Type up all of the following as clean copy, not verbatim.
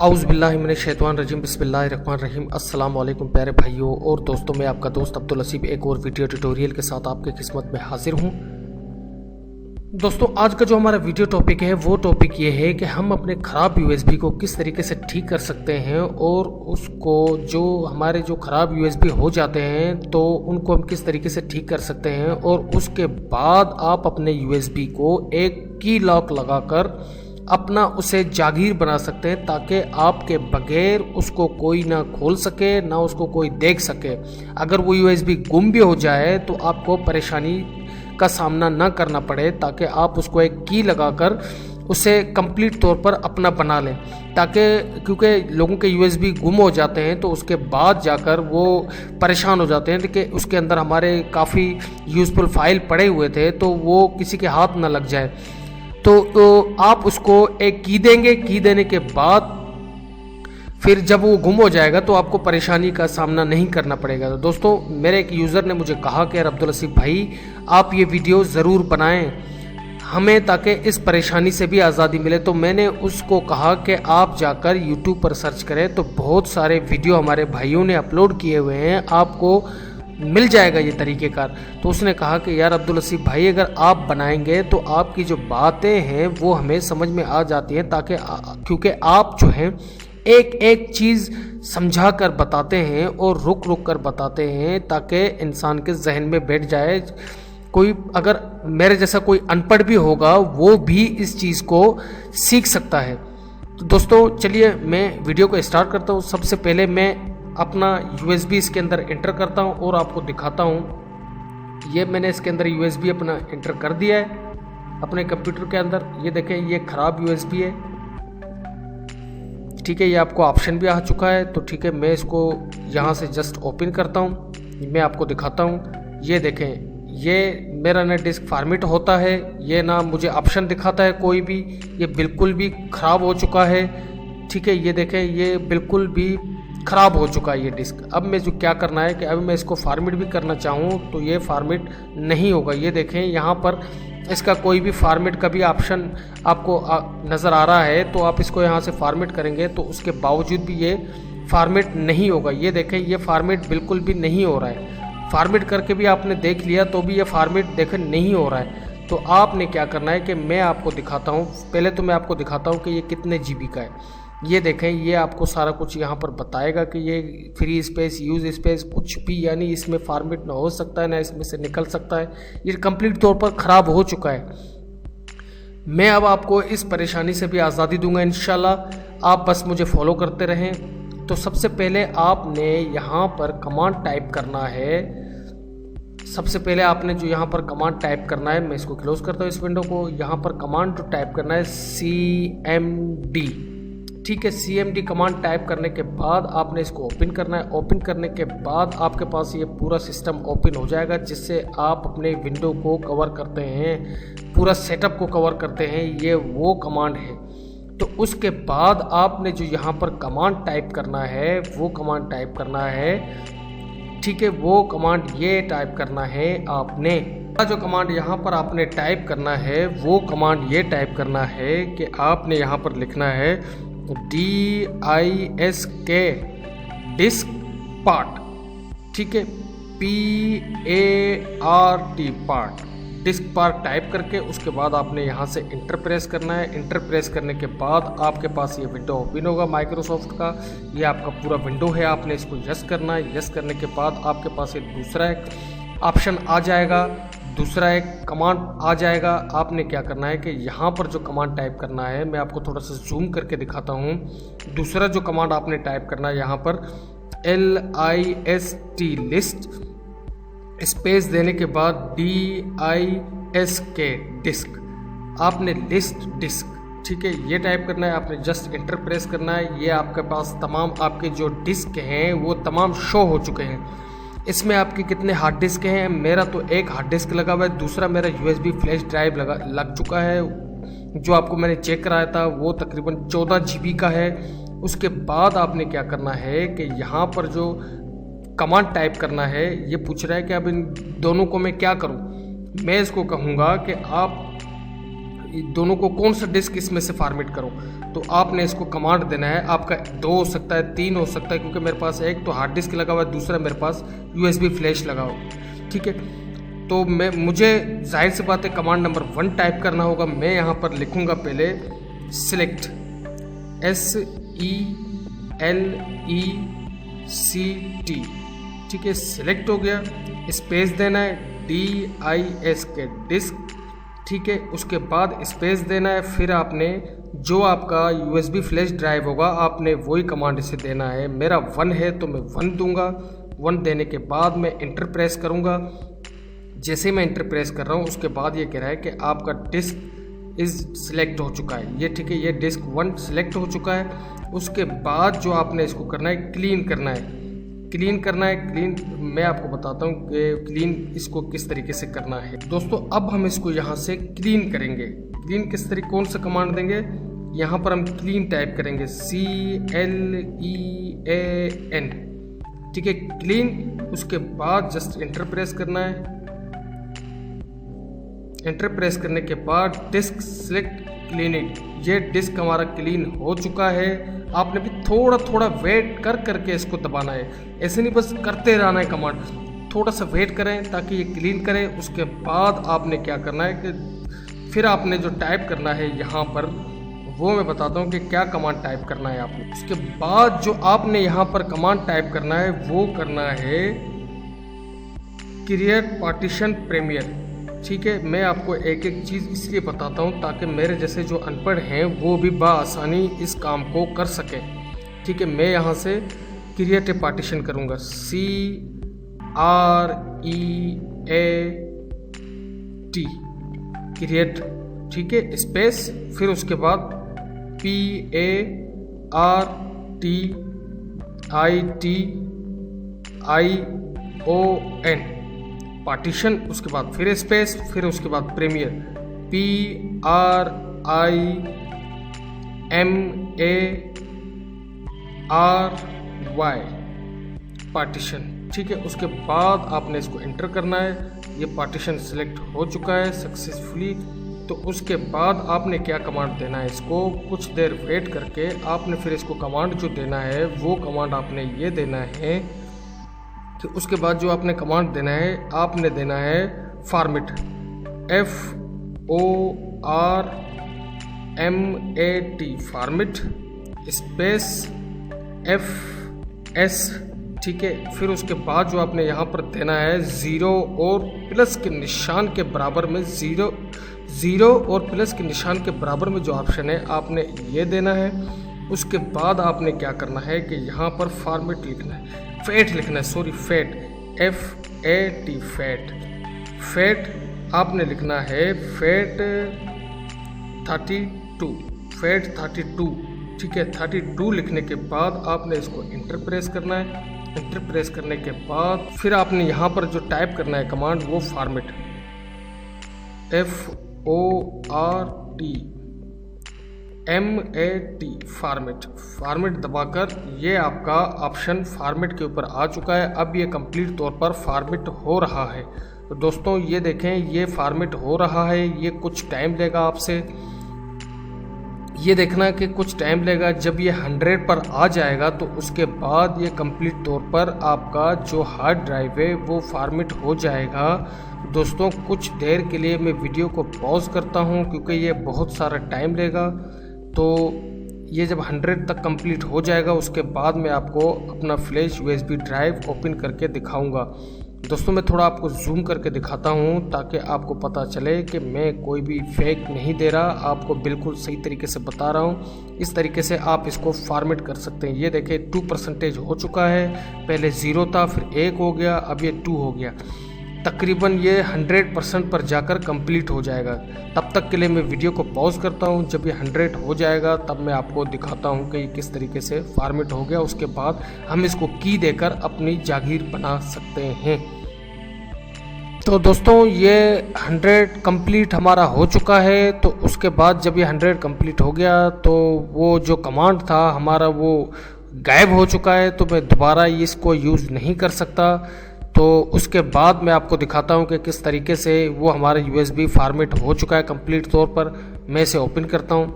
औज़ुबिल्लाहिमिनश्शैतानिर्रजीम बिस्मिल्लाहिर्रहमानिर्रहीम। अस्सलाम वालेकुम प्यारे भाइयों और दोस्तों, मैं आपका दोस्त अब्दुल हसीब एक और वीडियो ट्यूटोरियल के साथ आपकी खिदमत में हाजिर हूँ। दोस्तों, आज का जो हमारा वीडियो टॉपिक है वो टॉपिक ये है कि हम अपने ख़राब यूएसबी को किस तरीके से ठीक कर सकते हैं और उसको जो ख़राब यूएसबी हो जाते हैं तो उनको हम किस तरीके से ठीक कर सकते हैं, और उसके बाद आप अपने यूएसबी को एक की लॉक लगाकर अपना उसे जागीर बना सकते हैं ताकि आपके बगैर उसको कोई ना खोल सके ना उसको कोई देख सके। अगर वो यूएसबी गुम भी हो जाए तो आपको परेशानी का सामना ना करना पड़े, ताकि आप उसको एक की लगाकर उसे कंप्लीट तौर पर अपना बना लें। क्योंकि लोगों के यूएसबी गुम हो जाते हैं तो उसके बाद जाकर वो परेशान हो जाते हैं कि उसके अंदर हमारे काफ़ी यूज़फुल फाइल पड़े हुए थे तो वो किसी के हाथ ना लग जाए। तो आप उसको एक की देंगे। की देने के बाद फिर जब वो गुम हो जाएगा तो आपको परेशानी का सामना नहीं करना पड़ेगा। तो दोस्तों, मेरे एक यूज़र ने मुझे कहा कि यार अब्दुल हसीब भाई, आप ये वीडियो ज़रूर बनाएं हमें, ताकि इस परेशानी से भी आज़ादी मिले। तो मैंने उसको कहा कि आप जाकर YouTube पर सर्च करें तो बहुत सारे वीडियो हमारे भाइयों ने अपलोड किए हुए हैं, आपको मिल जाएगा ये तरीक़ेकार। तो उसने कहा कि यार अब्दुल हसीब भाई, अगर आप बनाएंगे तो आपकी जो बातें हैं वो हमें समझ में आ जाती हैं, क्योंकि आप जो हैं एक एक चीज़ समझा कर बताते हैं और रुक रुक कर बताते हैं ताकि इंसान के जहन में बैठ जाए। कोई अगर मेरे जैसा कोई अनपढ़ भी होगा वो भी इस चीज़ को सीख सकता है। तो दोस्तों, चलिए मैं वीडियो को स्टार्ट करता हूँ। सबसे पहले मैं अपना यूएसबी इसके अंदर एंटर करता हूं और आपको दिखाता हूं। ये मैंने इसके अंदर यूएसबी अपना एंटर कर दिया है अपने कंप्यूटर के अंदर। ये देखें, ये ख़राब यूएसबी है, ठीक है। ये आपको ऑप्शन भी आ चुका है। तो ठीक है, मैं इसको यहाँ से जस्ट ओपन करता हूँ, मैं आपको दिखाता हूँ। ये देखें, ये मेरा ना डिस्क फॉर्मेट होता है, ये ना मुझे ऑप्शन दिखाता है कोई भी। ये बिल्कुल भी ख़राब हो चुका है, ठीक है। ये देखें, ये बिल्कुल भी ख़राब हो चुका है ये डिस्क। अब मैं जो क्या करना है कि अब मैं इसको फॉर्मेट भी करना चाहूँ तो ये फॉर्मेट नहीं होगा। ये देखें, यहाँ पर इसका कोई भी फॉर्मेट का भी ऑप्शन आपको नज़र आ रहा है, तो आप इसको यहाँ से फॉर्मेट करेंगे तो उसके बावजूद भी ये फॉर्मेट नहीं होगा। ये देखें, ये फॉर्मेट बिल्कुल भी नहीं हो रहा है। फॉर्मेट करके भी आपने देख लिया तो भी ये फॉर्मेट देखें नहीं हो रहा है। तो आपने क्या करना है कि मैं आपको दिखाता हूँ। पहले तो मैं आपको दिखाता हूँ कि ये कितने जीबी का है। ये देखें, ये आपको सारा कुछ यहाँ पर बताएगा कि ये फ्री स्पेस, यूज़ स्पेस, कुछ भी यानी इसमें फॉर्मेट ना हो सकता है ना इसमें से निकल सकता है। ये कंप्लीट तौर पर ख़राब हो चुका है। मैं अब आपको इस परेशानी से भी आज़ादी दूंगा इंशाल्लाह। आप बस मुझे फॉलो करते रहें। तो सबसे पहले आपने यहाँ पर कमांड टाइप करना है। सबसे पहले आपने जो यहाँ पर कमांड टाइप करना है, मैं इसको क्लोज करता हूँ इस विंडो को। यहाँ पर कमांड जो टाइप करना है CMD, ठीक है। CMD कमांड टाइप करने के बाद आपने इसको ओपन करना है। ओपन करने के बाद आपके पास ये पूरा सिस्टम ओपन हो जाएगा, जिससे आप अपने विंडो को कवर करते हैं, पूरा सेटअप को कवर करते हैं। ये वो कमांड है। तो उसके बाद आपने जो यहाँ पर कमांड टाइप करना है वो कमांड टाइप करना है, ठीक है। वो कमांड ये टाइप करना है आपने। जो कमांड यहाँ पर आपने टाइप करना है वो कमांड ये टाइप करना है कि आपने यहाँ पर लिखना है DISK डिस्क पार्ट, ठीक है। PART part, disk part type करके उसके बाद आपने यहाँ से इंटर प्रेस करना है। इंटर प्रेस करने के बाद आपके पास ये विंडो ओपन होगा माइक्रोसॉफ्ट का। ये आपका पूरा विंडो है, आपने इसको यस करना है। यस करने के बाद आपके पास एक दूसरा एक ऑप्शन आ जाएगा, दूसरा एक कमांड आ जाएगा। आपने क्या करना है कि यहाँ पर जो कमांड टाइप करना है, मैं आपको थोड़ा सा जूम करके दिखाता हूँ। दूसरा जो कमांड आपने टाइप करना है यहाँ पर LIST लिस्ट स्पेस देने के बाद DISK डिस्क, आपने लिस्ट डिस्क, ठीक है, ये टाइप करना है। आपने जस्ट इंटर प्रेस करना है। ये आपके पास तमाम आपके जो डिस्क हैं वो तमाम शो हो चुके हैं। इसमें आपके कितने हार्ड डिस्क हैं? मेरा तो एक हार्ड डिस्क लगा हुआ है, दूसरा मेरा USB फ्लैश ड्राइव लग चुका है। जो आपको मैंने चेक कराया था वो तकरीबन 14 GB का है। उसके बाद आपने क्या करना है कि यहाँ पर जो कमांड टाइप करना है, ये पूछ रहा है कि अब इन दोनों को मैं क्या करूँ। मैं इसको कहूँगा कि आप दोनों को कौन सा डिस्क इसमें से फॉर्मेट करूं। तो आपने इसको कमांड देना है, आपका 2 हो सकता है, 3 हो सकता है, क्योंकि मेरे पास एक तो हार्ड डिस्क लगा हुआ है, दूसरा मेरे पास USB फ्लैश लगा हुआ है। ठीक है, तो मुझे जाहिर सी बात है कमांड नंबर 1 टाइप करना होगा। मैं यहाँ पर लिखूँगा पहले सिलेक्ट, SELECT। ठीक है, सिलेक्ट हो गया, स्पेस देना है DISK डिस्क। ठीक है, उसके बाद स्पेस देना है, फिर आपने जो आपका USB फ्लैश ड्राइव होगा आपने वही कमांड इसे देना है। मेरा 1 है तो मैं 1 दूंगा। 1 देने के बाद मैं इंटर प्रेस करूंगा। जैसे मैं इंटर प्रेस कर रहा हूं उसके बाद ये कह रहा है कि आपका डिस्क इज सिलेक्ट हो चुका है। ये ठीक है, ये डिस्क 1 सिलेक्ट हो चुका है। उसके बाद जो आपने इसको करना है क्लीन करना है। क्लीन मैं आपको बताता हूँ कि क्लीन इसको किस तरीके से करना है। दोस्तों अब हम इसको यहाँ से क्लीन करेंगे। क्लीन किस तरीके, कौन सा कमांड देंगे, यहाँ पर हम क्लीन टाइप करेंगे CLEAN। ठीक है, क्लीन। उसके बाद जस्ट इंटर प्रेस करना है। इंटर प्रेस करने के बाद डिस्क सिलेक्ट क्लीनिंग, ये डिस्क हमारा क्लीन हो चुका है। आपने भी थोड़ा थोड़ा वेट करके इसको दबाना है, ऐसे नहीं बस करते रहना है कमांड, थोड़ा सा वेट करें ताकि ये क्लीन करे। उसके बाद आपने क्या करना है कि फिर आपने जो टाइप करना है यहाँ पर वो मैं बताता हूँ कि क्या कमांड टाइप करना है आपने। उसके बाद जो आपने यहाँ पर कमांड टाइप करना है वो करना है क्रिएट पार्टीशन प्रीमियर। ठीक है, मैं आपको एक एक चीज़ इसलिए बताता हूँ ताकि मेरे जैसे जो अनपढ़ हैं वो भी बआसानी इस काम को कर सकें। ठीक है, मैं यहाँ से क्रिएट ए पार्टीशन करूँगा, CREAT क्रिएट। ठीक है, स्पेस, फिर उसके बाद PARTITION पार्टीशन। उसके बाद फिर स्पेस, फिर उसके बाद प्रीमियर PRIMARY पार्टीशन। ठीक है, उसके बाद आपने इसको एंटर करना है। ये पार्टीशन सिलेक्ट हो चुका है सक्सेसफुली। तो उसके बाद आपने क्या कमांड देना है, इसको कुछ देर वेट करके आपने फिर इसको कमांड जो देना है वो कमांड आपने ये देना है कि उसके बाद जो आपने कमांड देना है आपने देना है format, FORMAT format space FS। ठीक है, फिर उसके बाद जो आपने यहाँ पर देना है 0 और प्लस के निशान के बराबर में, 0 और प्लस के निशान के बराबर में जो ऑप्शन है आपने ये देना है। उसके बाद आपने क्या करना है कि यहाँ पर फॉर्मेट लिखना है, फैट लिखना है, सॉरी फैट, FAT फैट आपने लिखना है फैट 32। ठीक है, 32 लिखने के बाद आपने इसको इंटर प्रेस करना है। इंटर प्रेस करने के बाद फिर आपने यहाँ पर जो टाइप करना है कमांड वो फॉर्मेट, FORMAT फॉर्मेट दबाकर ये आपका ऑप्शन फॉर्मेट के ऊपर आ चुका है। अब ये कंप्लीट तौर पर फॉर्मेट हो रहा है। तो दोस्तों ये देखें, ये फॉर्मेट हो रहा है। ये कुछ टाइम लेगा, आपसे ये देखना कि कुछ टाइम लेगा। जब ये 100 पर आ जाएगा तो उसके बाद ये कंप्लीट तौर पर आपका जो हार्ड ड्राइव है वो फॉर्मेट हो जाएगा। दोस्तों कुछ देर के लिए मैं वीडियो को पॉज करता हूँ क्योंकि ये बहुत सारा टाइम लेगा। तो ये जब 100 तक कंप्लीट हो जाएगा उसके बाद मैं आपको अपना फ्लैश USB ड्राइव ओपन करके दिखाऊंगा। दोस्तों मैं थोड़ा आपको जूम करके दिखाता हूँ ताकि आपको पता चले कि मैं कोई भी फेक नहीं दे रहा, आपको बिल्कुल सही तरीके से बता रहा हूँ। इस तरीके से आप इसको फॉर्मेट कर सकते हैं। ये देखें 2% हो चुका है, पहले 0 था फिर 1 हो गया, अब ये 2 हो गया। तकरीबन ये 100% पर जाकर कंप्लीट हो जाएगा। तब तक के लिए मैं वीडियो को पॉज करता हूँ। जब ये 100 हो जाएगा तब मैं आपको दिखाता हूँ कि ये किस तरीके से फॉर्मेट हो गया। उसके बाद हम इसको की देकर अपनी जागीर बना सकते हैं। तो दोस्तों ये 100 कंप्लीट हमारा हो चुका है। तो उसके बाद जब ये 100 कंप्लीट हो गया तो वो जो कमांड था हमारा वो गायब हो चुका है। तो मैं दोबारा इसको यूज़ नहीं कर सकता। तो उसके बाद मैं आपको दिखाता हूँ कि किस तरीके से वो हमारा USB फॉर्मेट हो चुका है कंप्लीट तौर पर। मैं इसे ओपन करता हूँ,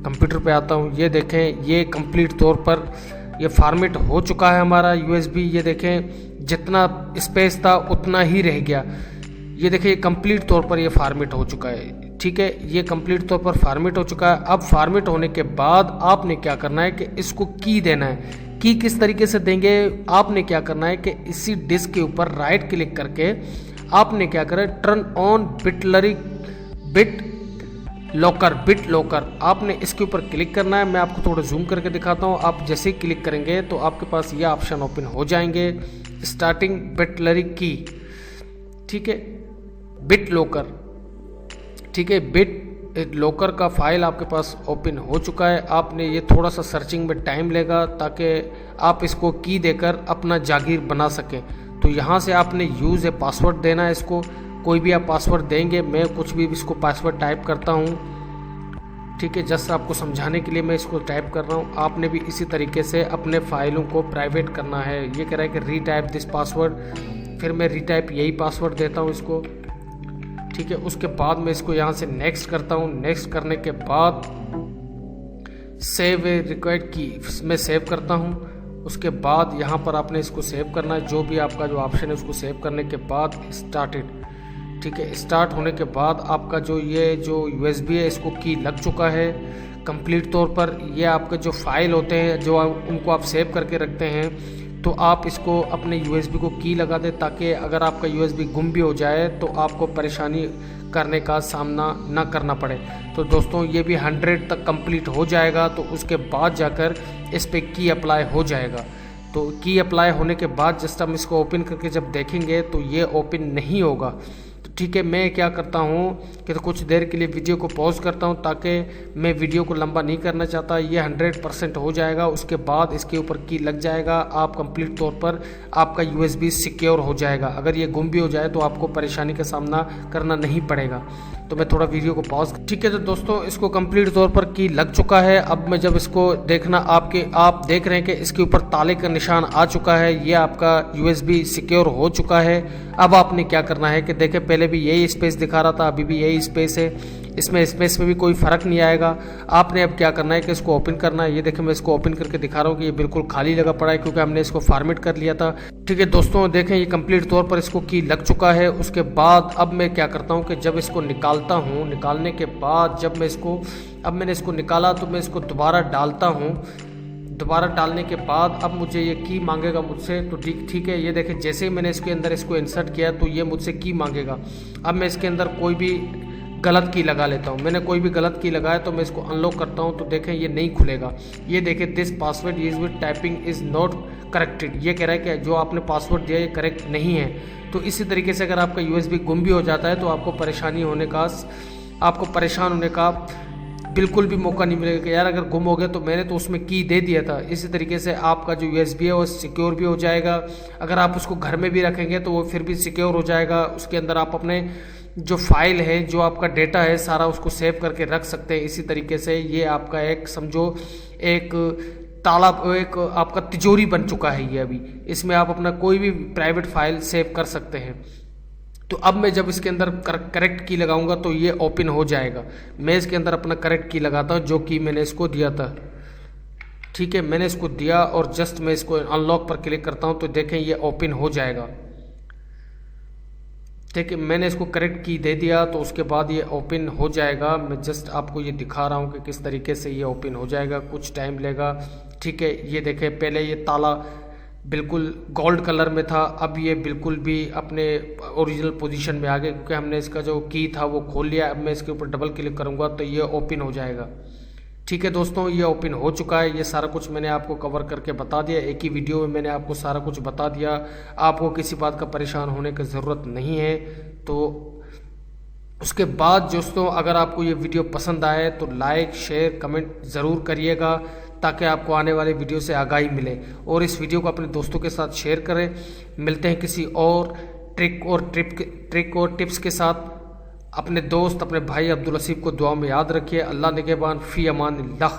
कंप्यूटर पे आता हूँ। ये देखें ये कंप्लीट तौर पर ये फॉर्मेट हो चुका है हमारा यूएसबी। ये देखें जितना स्पेस था उतना ही रह गया। ये देखें ये कंप्लीट तौर पर ये फॉर्मेट हो चुका है। ठीक है, ये कंप्लीट तौर पर फॉर्मेट हो चुका है। अब फॉर्मेट होने के बाद आपने क्या करना है कि इसको की देना है। की किस तरीके से देंगे, आपने क्या करना है कि इसी डिस्क के ऊपर राइट क्लिक करके आपने क्या करें, टर्न ऑन बिट लॉकर आपने इसके ऊपर क्लिक करना है। मैं आपको थोड़ा जूम करके दिखाता हूँ। आप जैसे ही क्लिक करेंगे तो आपके पास ये ऑप्शन ओपन हो जाएंगे, स्टार्टिंग बिटलरी की। ठीक है, बिट लॉकर। ठीक है, बिट लॉकर का फाइल आपके पास ओपन हो चुका है। आपने ये थोड़ा सा सर्चिंग में टाइम लेगा ताकि आप इसको की देकर अपना जागीर बना सकें। तो यहाँ से आपने यूज़ ए पासवर्ड देना है। इसको कोई भी आप पासवर्ड देंगे, मैं कुछ भी इसको पासवर्ड टाइप करता हूँ। ठीक है, जस्ट आपको समझाने के लिए मैं इसको टाइप कर रहा हूँ। आपने भी इसी तरीके से अपने फाइलों को प्राइवेट करना है। ये कह रहा है कि रीटाइप दिस पासवर्ड, फिर मैं रीटाइप यही पासवर्ड देता हूँ इसको। ठीक है, उसके बाद मैं इसको यहाँ से नेक्स्ट करता हूँ। नेक्स्ट करने के बाद सेव ए रिक्वायर्ड की मैं सेव करता हूँ। उसके बाद यहाँ पर आपने इसको सेव करना है, जो भी आपका जो ऑप्शन है उसको सेव करने के बाद स्टार्टेड। ठीक है, स्टार्ट होने के बाद आपका जो ये जो यूएसबी है इसको की लग चुका है कंप्लीट तौर पर। ये आपके जो फाइल होते हैं जो उनको आप सेव करके रखते हैं, तो आप इसको अपने यूएसबी को की लगा दें ताकि अगर आपका यूएसबी गुम भी हो जाए तो आपको परेशानी करने का सामना ना करना पड़े। तो दोस्तों ये भी 100 तक कंप्लीट हो जाएगा, तो उसके बाद जाकर इस पर की अप्लाई हो जाएगा। तो की अप्लाई होने के बाद जस्ट हम इसको ओपन करके जब देखेंगे तो ये ओपन नहीं होगा। ठीक है, मैं क्या करता हूँ कि तो कुछ देर के लिए वीडियो को पॉज करता हूँ ताकि मैं वीडियो को लंबा नहीं करना चाहता। ये 100% हो जाएगा, उसके बाद इसके ऊपर की लग जाएगा। आप कंप्लीट तौर पर आपका यूएसबी सिक्योर हो जाएगा। अगर ये गुम भी हो जाए तो आपको परेशानी का सामना करना नहीं पड़ेगा। तो मैं थोड़ा वीडियो को पॉज। ठीक है, तो दोस्तों इसको कंप्लीट तौर पर की लग चुका है। अब मैं जब इसको देखना आप देख रहे हैं कि इसके ऊपर ताले का निशान आ चुका है। ये आपका यूएसबी सिक्योर हो चुका है। अब आपने क्या करना है कि देखें पहले भी यही स्पेस दिखा रहा था, अभी भी यही स्पेस है। इसमें स्पेस में भी कोई फ़र्क नहीं आएगा। आपने अब क्या करना है कि इसको ओपन करना है। ये देखें मैं इसको ओपन करके दिखा रहा हूँ कि ये बिल्कुल खाली लगा पड़ा है क्योंकि हमने इसको फॉर्मेट कर लिया था। ठीक है दोस्तों, देखें ये कंप्लीट तौर पर इसको की लग चुका है। उसके बाद अब मैं क्या करता हूँ कि जब इसको निकालता हूँ, निकालने के बाद जब मैं इसको अब मैंने इसको निकाला तो मैं इसको दोबारा डालता हूँ। दोबारा डालने के बाद अब मुझे ये की मांगेगा मुझसे। तो ठीक है, ये देखें जैसे ही मैंने इसके अंदर इसको इंसर्ट किया तो ये मुझसे की मांगेगा। अब मैं इसके अंदर कोई भी गलत की लगा लेता हूँ। मैंने कोई भी गलत की लगाया तो मैं इसको अनलॉक करता हूँ तो देखें ये नहीं खुलेगा। ये देखें this password is with typing is not corrected. ये कह रहा है कि जो आपने पासवर्ड दिया ये करेक्ट नहीं है। तो इसी तरीके से अगर आपका यूएसबी गुम भी हो जाता है तो आपको परेशान होने का बिल्कुल भी मौका नहीं मिलेगा कि यार अगर गुम हो गया तो मैंने तो उसमें की दे दिया था। इसी तरीके से आपका जो यूएसबी है वो सिक्योर भी हो जाएगा। अगर आप उसको घर में भी रखेंगे तो वो फिर भी सिक्योर हो जाएगा। उसके अंदर आप अपने जो फाइल है, जो आपका डेटा है, सारा उसको सेव करके रख सकते हैं। इसी तरीके से ये आपका एक समझो एक ताला, एक आपका तिजोरी बन चुका है ये अभी। इसमें आप अपना कोई भी प्राइवेट फाइल सेव कर सकते हैं। तो अब मैं जब इसके अंदर करेक्ट की लगाऊंगा तो ये ओपन हो जाएगा। मैं इसके अंदर अपना करेक्ट की लगाता हूँ जो कि मैंने इसको दिया था। ठीक है, मैंने इसको दिया और जस्ट मैं इसको अनलॉक पर क्लिक करता हूँ तो देखें ये ओपन हो जाएगा। ठीक है, मैंने इसको करेक्ट की दे दिया तो उसके बाद ये ओपन हो जाएगा। मैं जस्ट आपको ये दिखा रहा हूँ कि किस तरीके से ये ओपन हो जाएगा, कुछ टाइम लेगा। ठीक है, ये देखें पहले ये ताला बिल्कुल गोल्ड कलर में था, अब ये बिल्कुल भी अपने ओरिजिनल पोजीशन में आ गया क्योंकि हमने इसका जो की था वो खोल लिया। अब मैं इसके ऊपर डबल क्लिक करूँगा तो ये ओपन हो जाएगा। ठीक है दोस्तों, ये ओपन हो चुका है। ये सारा कुछ मैंने आपको कवर करके बता दिया, एक ही वीडियो में मैंने आपको सारा कुछ बता दिया। आपको किसी बात का परेशान होने की ज़रूरत नहीं है। तो उसके बाद दोस्तों अगर आपको ये वीडियो पसंद आए तो लाइक शेयर कमेंट ज़रूर करिएगा ताकि आपको आने वाले वीडियो से आगाही मिले, और इस वीडियो को अपने दोस्तों के साथ शेयर करें। मिलते हैं किसी और ट्रिक और टिप्स के साथ। अपने दोस्त अपने भाई अब्दुल लसीब को दुआ में याद रखिए। अल्लाह निगहबान, फ़ी अमान अल्लाह।